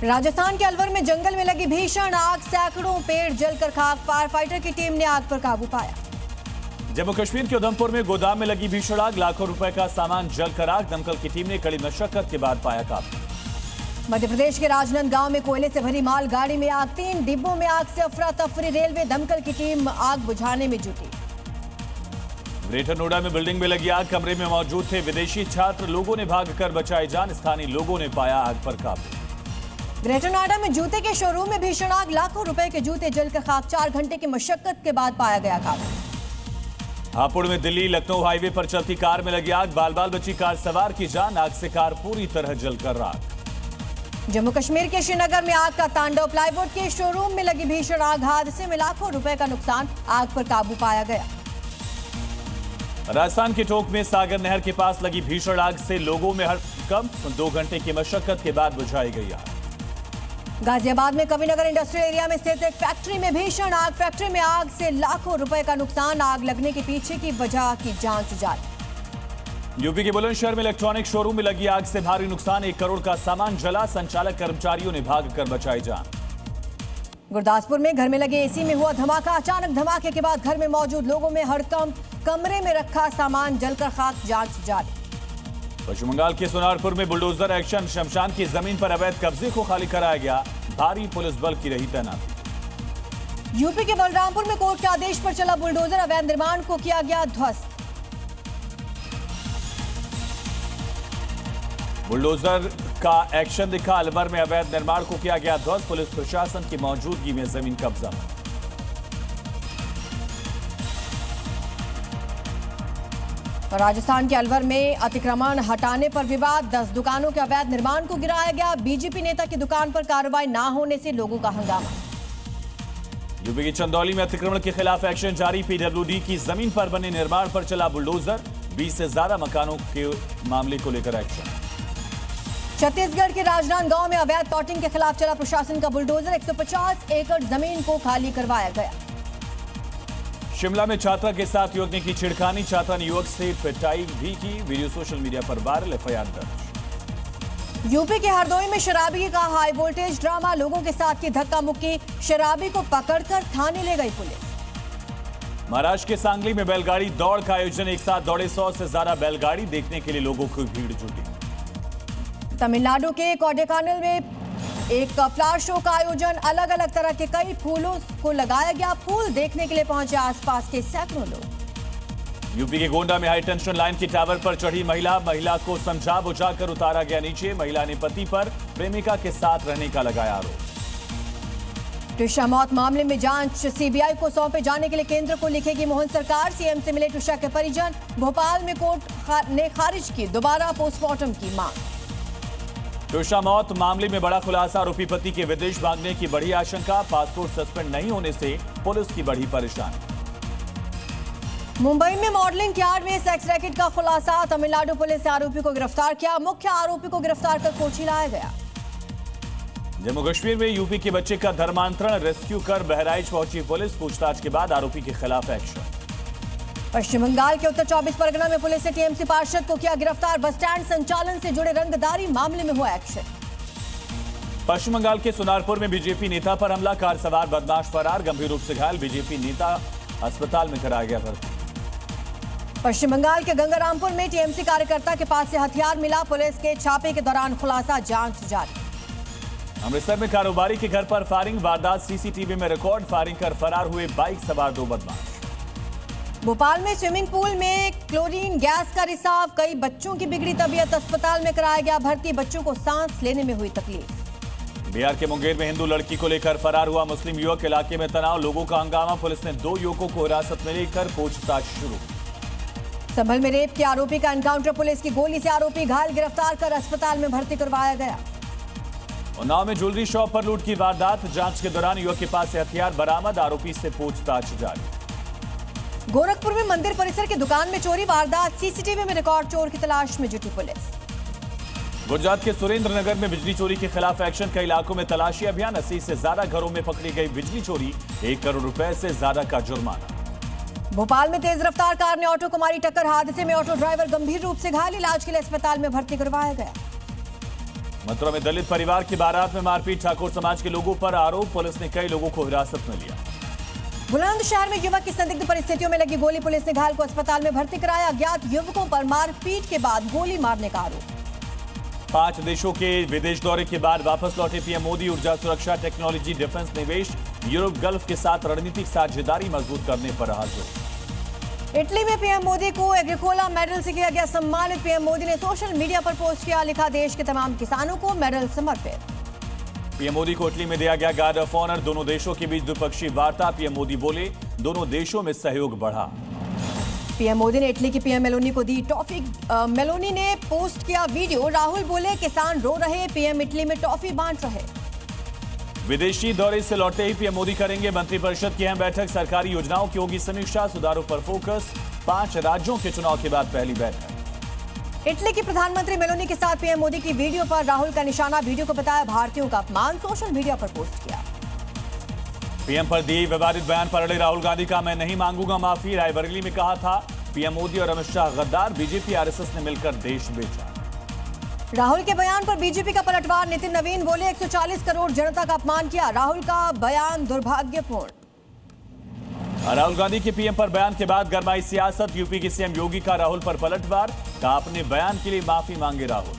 राजस्थान के अलवर में जंगल में लगी भीषण आग, सैकड़ों पेड़ जलकर खाक। फायर फाइटर की टीम ने आग पर काबू पाया। जम्मू कश्मीर के उधमपुर में गोदाम में लगी भीषण आग, लाखों रुपए का सामान जलकर आग। दमकल की टीम ने कड़ी मशक्कत के बाद पाया काबू। मध्य प्रदेश के राजनांदगांव में कोयले से भरी माल गाड़ी में आग, 3 डिब्बों में आग से अफरा तफरी। रेलवे दमकल की टीम आग बुझाने में जुटी। ग्रेटर नोएडा में बिल्डिंग में लगी आग, कमरे में मौजूद थे विदेशी छात्र, लोगों ने भागकर बचाई जान। स्थानीय लोगों ने पाया आग पर काबू। ग्रेटर नोएडा में जूते के शोरूम में भीषण आग, लाखों रुपए के जूते जलकर खाक। 4 घंटे की मशक्कत के बाद पाया गया काबू। हापुड़ में दिल्ली लखनऊ हाईवे पर चलती कार में लगी आग, बाल बाल बची कार सवार की जान। आग से कार पूरी तरह जलकर राख। जम्मू कश्मीर के श्रीनगर में आग का तांडव, प्लाईवुड के शोरूम में लगी भीषण आग, हादसे में लाखों रुपए का नुकसान। आग पर काबू पाया गया। राजस्थान के टोंक में सागर नहर के पास लगी भीषण आग से लोगों में हड़कंप, 2 घंटे की मशक्कत के बाद बुझाई गई आग। गाजियाबाद में कविनगर इंडस्ट्रियल एरिया में स्थित एक फैक्ट्री में भीषण आग, फैक्ट्री में आग से लाखों रुपए का नुकसान। आग लगने के पीछे की वजह की जांच जारी। यूपी के बुलंदशहर में इलेक्ट्रॉनिक शोरूम में लगी आग से भारी नुकसान, 1 करोड़ का सामान जला। संचालक कर्मचारियों ने भागकर बचाई जान। गुरदासपुर में घर में लगे एसी में हुआ धमाका, अचानक धमाके के बाद घर में मौजूद लोगों में हड़कंप, कमरे में रखा सामान जलकर खाक। जांच जारी। पश्चिम बंगाल के सोनारपुर में बुलडोजर एक्शन, शमशान की जमीन पर अवैध कब्जे को खाली कराया गया, भारी पुलिस बल की रही तैनाती। यूपी के बलरामपुर में कोर्ट के आदेश पर चला बुलडोजर, अवैध निर्माण को किया गया ध्वस्त। बुलडोजर का एक्शन दिखा, अलवर में अवैध निर्माण को किया गया ध्वस्त। पुलिस प्रशासन की मौजूदगी में जमीन कब्जा। राजस्थान के अलवर में अतिक्रमण हटाने पर विवाद, 10 दुकानों के अवैध निर्माण को गिराया गया। बीजेपी नेता की दुकान पर कार्रवाई न होने से लोगों का हंगामा। यूपी की चंदौली में अतिक्रमण के खिलाफ एक्शन जारी, पीडब्ल्यूडी की जमीन पर बने निर्माण पर चला बुलडोजर, 20 से ज्यादा मकानों के मामले को लेकर एक्शन। छत्तीसगढ़ के राजनांदगांव में अवैध प्लॉटिंग के खिलाफ चला प्रशासन का बुलडोजर, 150 एकड़ जमीन को खाली करवाया गया। शिमला में छात्रा के साथ युवक ने की छिड़खानी, छात्रा ने युवक से पिटाई भी की, वीडियो सोशल मीडिया पर वायरल, एफआईआर दर्ज। यूपी के हरदोई में शराबी का हाई वोल्टेज ड्रामा, लोगों के साथ की धक्का मुक्की, शराबी को पकड़कर थाने ले गई पुलिस। महाराष्ट्र के सांगली में बैलगाड़ी दौड़ का आयोजन, एक साथ दौड़े 100 से ज्यादा बैलगाड़ी, देखने के लिए लोगों की भीड़ जुटी। तमिलनाडु के कोडेकानल में एक फ्लावर शो का आयोजन, अलग अलग तरह के कई फूलों को लगाया गया, फूल देखने के लिए पहुंचे आसपास के सैकड़ों लोग। यूपी के गोंडा में हाई टेंशन लाइन के टावर पर चढ़ी महिला को समझा बुझाकर उतारा गया नीचे। महिला ने पति पर प्रेमिका के साथ रहने का लगाया आरोप। ट्विशा मौत मामले में जांच सीबीआई को सौंपे जाने के लिए केंद्र को लिखेगी मोहन सरकार, सीएम से मिले ट्विशा के परिजन। भोपाल में कोर्ट ने खारिज की दोबारा पोस्टमार्टम की मांग। ट्विशा मौत मामले में बड़ा खुलासा, आरोपी पति के विदेश भागने की बड़ी आशंका, पासपोर्ट सस्पेंड नहीं होने से पुलिस की बढ़ी परेशानी। मुंबई में मॉडलिंग यार्ड में सेक्स रैकेट का खुलासा, तमिलनाडु पुलिस ने आरोपी को गिरफ्तार किया, मुख्य आरोपी को गिरफ्तार कर कोची लाया गया। जम्मू कश्मीर में यूपी के बच्चे का धर्मांतरण, रेस्क्यू कर बहराइच पहुंची पुलिस, पूछताछ के बाद आरोपी के खिलाफ एक्शन। पश्चिम बंगाल के उत्तर 24 परगना में पुलिस ने टीएमसी पार्षद को किया गिरफ्तार, बस स्टैंड संचालन से जुड़े रंगदारी मामले में हुआ एक्शन। पश्चिम बंगाल के सोनारपुर में बीजेपी नेता पर हमला, कार सवार बदमाश फरार, गंभीर रूप से घायल, बीजेपी नेता अस्पताल में कराया गया भर्ती। पश्चिम बंगाल के गंगारामपुर में टीएमसी कार्यकर्ता के पास से हथियार मिला, पुलिस के छापे के दौरान खुलासा, जांच जारी। अमृतसर में कारोबारी के घर पर फायरिंग, वारदात सीसीटीवी में रिकॉर्ड, फायरिंग कर फरार हुए बाइक सवार 2 बदमाश। भोपाल में स्विमिंग पूल में क्लोरीन गैस का रिसाव, कई बच्चों की बिगड़ी तबीयत, अस्पताल में कराया गया भर्ती, बच्चों को सांस लेने में हुई तकलीफ। बिहार के मुंगेर में हिंदू लड़की को लेकर फरार हुआ मुस्लिम युवक, इलाके में तनाव, लोगों का हंगामा, पुलिस ने 2 युवकों को हिरासत में लेकर पूछताछ शुरू। संभल में रेप के आरोपी का एनकाउंटर, पुलिस की गोली से आरोपी घायल, गिरफ्तार कर अस्पताल में भर्ती करवाया गया। उन्नाव में ज्वेलरी शॉप पर लूट की वारदात, जांच के दौरान युवक के पास से हथियार बरामद, आरोपी से पूछताछ जारी। गोरखपुर में मंदिर परिसर की दुकान में चोरी, वारदात, सीसीटीवी में रिकॉर्ड, चोर की तलाश में जुटी पुलिस। गुजरात के सुरेंद्र नगर में बिजली चोरी के खिलाफ एक्शन, कई इलाकों में तलाशी अभियान, 80 से ज्यादा घरों में पकड़ी गई बिजली चोरी, 1 करोड़ रुपए से ज्यादा का जुर्माना। भोपाल में तेज रफ्तार कार ने ऑटो को मारी टक्कर, हादसे में ऑटो ड्राइवर गंभीर रूप से घायल, इलाज के लिए अस्पताल में भर्ती करवाया गया। मथुरा में दलित परिवार की बारात में मारपीट, ठाकुर समाज के लोगों पर आरोप, पुलिस ने कई लोगों को हिरासत में लिया। बुलंदशहर में युवक की संदिग्ध परिस्थितियों में लगी गोली, पुलिस ने घायल को अस्पताल में भर्ती कराया। अज्ञात युवकों पर मारपीट के बाद गोली मारने का आरोप। 5 देशों के विदेश दौरे के बाद वापस लौटे पीएम मोदी, ऊर्जा, सुरक्षा, टेक्नोलॉजी, डिफेंस, निवेश, यूरोप, गल्फ के साथ रणनीतिक साझेदारी मजबूत करने पर रहा जोर। इटली में पीएम मोदी को एग्रीकोला मेडल से किया गया सम्मानित। पीएम मोदी ने सोशल मीडिया पर पोस्ट किया, लिखा देश के तमाम किसानों को मेडल समर्पित। पीएम मोदी को इटली में दिया गया गार्ड ऑफ ऑनर। दोनों देशों के बीच द्विपक्षीय वार्ता, पीएम मोदी बोले दोनों देशों में सहयोग बढ़ा। पीएम मोदी ने इटली की पीएम मेलोनी को दी टॉफी। मेलोनी ने पोस्ट किया वीडियो, राहुल बोले किसान रो रहे, पीएम इटली में टॉफी बांट रहे। विदेशी दौरे से लौटते ही पीएम मोदी करेंगे मंत्रिपरिषद की अहम बैठक, सरकारी योजनाओं की होगी समीक्षा, सुधारों पर फोकस। 5 राज्यों के चुनाव के बाद पहली बैठक। इटली की प्रधानमंत्री मेलोनी के साथ पीएम मोदी की वीडियो पर राहुल का निशाना, वीडियो को बताया भारतीयों का अपमान, सोशल मीडिया पर पोस्ट किया। पीएम पर दिए विवादित बयान पर अड़े राहुल गांधी का मैं नहीं मांगूंगा माफी, रायबरेली में कहा था पीएम मोदी और अमित शाह गद्दार, बीजेपी आरएसएस ने मिलकर देश बेचा। राहुल के बयान पर बीजेपी का पलटवार, नितिन नवीन बोले 140 करोड़ जनता का अपमान किया, राहुल का बयान दुर्भाग्यपूर्ण। राहुल गांधी के पीएम पर बयान के बाद गरमाई सियासत, यूपी के सीएम योगी का राहुल पर पलटवार, कहा अपने बयान के लिए माफी मांगे राहुल।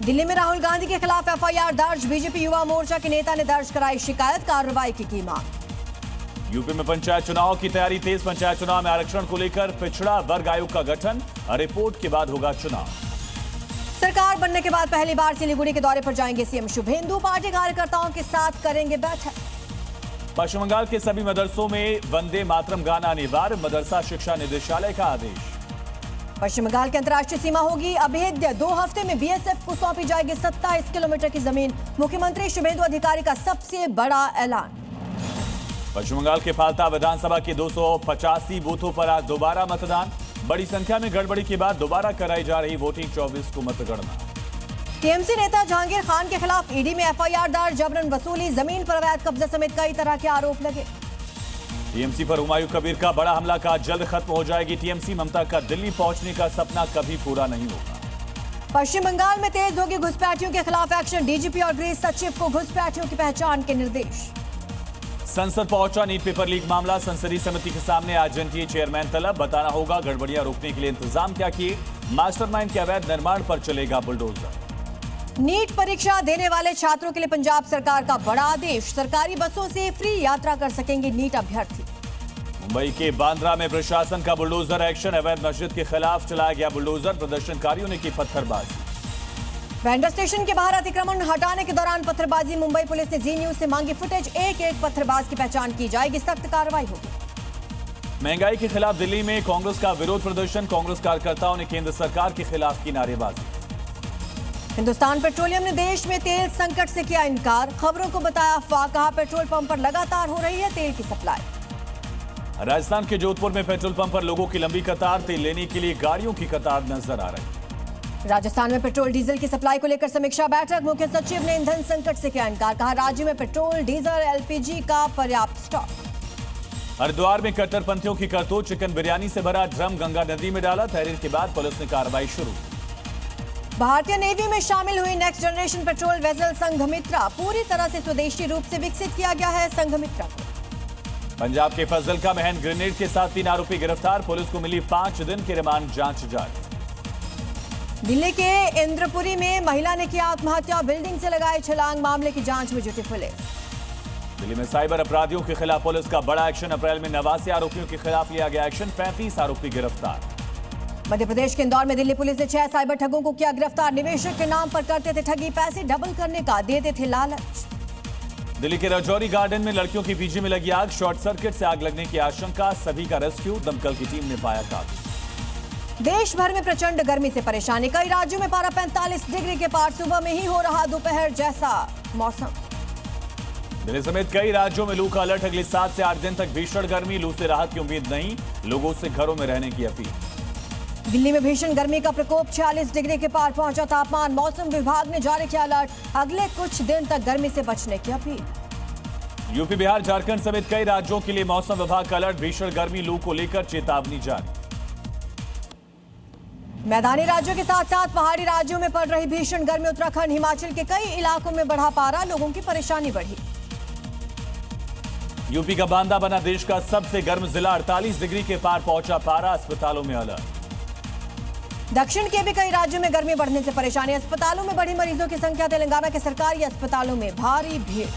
दिल्ली में राहुल गांधी के खिलाफ एफआईआर दर्ज, बीजेपी युवा मोर्चा के नेता ने दर्ज कराई शिकायत, कार्रवाई की मांग। यूपी में पंचायत चुनाव की तैयारी तेज, पंचायत चुनाव में आरक्षण को लेकर पिछड़ा वर्ग आयोग का गठन, रिपोर्ट के बाद होगा चुनाव। सरकार बनने के बाद पहली बार सिलीगुड़ी के दौरे पर जाएंगे सीएम शुभेंदु, पार्टी कार्यकर्ताओं के साथ करेंगे बैठक। पश्चिम बंगाल के सभी मदरसों में वंदे मातरम गाना अनिवार्य, मदरसा शिक्षा निदेशालय का आदेश। पश्चिम बंगाल की अंतर्राष्ट्रीय सीमा होगी अभेद्य, 2 हफ्ते में बीएसएफ को सौंपी जाएगी 27 किलोमीटर की जमीन, मुख्यमंत्री शुभेंदु अधिकारी का सबसे बड़ा ऐलान। पश्चिम बंगाल के फाल्ता विधानसभा के 285 बूथों पर आज दोबारा मतदान, बड़ी संख्या में गड़बड़ी के बाद दोबारा कराई जा रही वोटिंग, 24 को मतगणना। टीएमसी नेता जहांगीर खान के खिलाफ ईडी में एफआईआर दर्ज, जबरन वसूली, जमीन पर अवैध कब्जा समेत कई तरह के आरोप लगे। टीएमसी पर हुमायूं कबीर का बड़ा हमला, का जल्द खत्म हो जाएगी टीएमसी, ममता का दिल्ली पहुंचने का सपना कभी पूरा नहीं होगा। पश्चिम बंगाल में तेज होगी घुसपैठियों के खिलाफ एक्शन, डीजीपी और गृह सचिव को घुसपैठियों की पहचान के निर्देश। संसद पहुंचा नीट पेपर लीक मामला, संसदीय समिति के सामने आज एनटीए चेयरमैन तलब, बताना होगा गड़बड़ियां रोकने के लिए इंतजाम क्या किए, मास्टरमाइंड के अवैध निर्माण पर चलेगा बुलडोजर। नीट परीक्षा देने वाले छात्रों के लिए पंजाब सरकार का बड़ा आदेश, सरकारी बसों से फ्री यात्रा कर सकेंगे नीट अभ्यर्थी। मुंबई के बांद्रा में प्रशासन का बुलडोजर एक्शन, अवैध मस्जिद के खिलाफ चलाया गया बुलडोजर, प्रदर्शनकारियों ने की पत्थरबाजी। बैंड्रा स्टेशन के बाहर अतिक्रमण हटाने के दौरान पत्थरबाजी, मुंबई पुलिस ने जी न्यूज से मांगी फुटेज, एक पत्थरबाज की पहचान की जाएगी, सख्त कार्रवाई होगी। महंगाई के खिलाफ दिल्ली में कांग्रेस का विरोध प्रदर्शन, कांग्रेस कार्यकर्ताओं ने केंद्र सरकार के खिलाफ की नारेबाजी। हिंदुस्तान पेट्रोलियम ने देश में तेल संकट से किया इनकार, खबरों को बताया अफवाह, कहा पेट्रोल पंप पर लगातार हो रही है तेल की सप्लाई। राजस्थान के जोधपुर में पेट्रोल पंप पर लोगों की लंबी कतार, तेल लेने के लिए गाड़ियों की कतार नजर आ रही। राजस्थान में पेट्रोल डीजल की सप्लाई को लेकर समीक्षा बैठक, मुख्य सचिव ने ईंधन संकट से किया इनकार, कहा राज्य में पेट्रोल, डीजल, एलपीजी का पर्याप्त स्टॉक। हरिद्वार में कट्टरपंथियों की करतूत, चिकन बिरयानी से भरा ड्रम गंगा नदी में डाला, तहरीर के बाद पुलिस ने कार्रवाई शुरू। भारतीय नेवी में शामिल हुई next generation patrol vessel Sanghamitra, पूरी तरह से स्वदेशी रूप से विकसित किया गया है संघमित्रा को। पंजाब के फजल में हैंड ग्रेनेड के साथ 3 आरोपी गिरफ्तार, पुलिस को मिली 5 दिन की रिमांड जांच जारी। दिल्ली के इंद्रपुरी में महिला ने किया आत्महत्या, बिल्डिंग से लगाए छलांग, मामले की जांच में जुटी पुलिस। दिल्ली में साइबर अपराधियों के खिलाफ पुलिस का बड़ा एक्शन, अप्रैल में 89 आरोपियों के खिलाफ लिया गया एक्शन, 35 आरोपी गिरफ्तार। मध्य प्रदेश के इंदौर में दिल्ली पुलिस ने 6 साइबर ठगों को किया गिरफ्तार, निवेशक के नाम पर करते थे ठगी, पैसे डबल करने का देते थे लालच। दिल्ली के रजौरी गार्डन में लड़कियों की पीजी में लगी आग, शॉर्ट सर्किट से आग लगने की आशंका, सभी का रेस्क्यू, दमकल की टीम ने पाया काबू। देश भर में प्रचंड गर्मी से परेशानी, कई राज्यों में पारा 45 डिग्री के पार, सुबह में ही हो रहा दोपहर जैसा मौसम। दिल्ली समेत कई राज्यों में लू का अलर्ट, अगले 7 से 8 दिन तक भीषण गर्मी, लू से राहत की उम्मीद नहीं, लोगों से घरों में रहने की अपील। दिल्ली में भीषण गर्मी का प्रकोप, 46 डिग्री के पार पहुंचा तापमान, मौसम विभाग ने जारी किया अलर्ट, अगले कुछ दिन तक गर्मी से बचने की अपील। यूपी, बिहार, झारखंड समेत कई राज्यों के लिए मौसम विभाग का अलर्ट, भीषण गर्मी, लू को लेकर चेतावनी जारी। मैदानी राज्यों के साथ साथ पहाड़ी राज्यों में पड़ रही भीषण गर्मी। उत्तराखंड हिमाचल के कई इलाकों में बढ़ा पारा, लोगों की परेशानी बढ़ी। यूपी का बांदा बना देश का सबसे गर्म जिला। 48 डिग्री के पार पहुंचा पारा, अस्पतालों में अलर्ट। दक्षिण के भी कई राज्यों में गर्मी बढ़ने से परेशानी। अस्पतालों में बढ़ी मरीजों की संख्या। तेलंगाना के सरकारी अस्पतालों में भारी भीड़।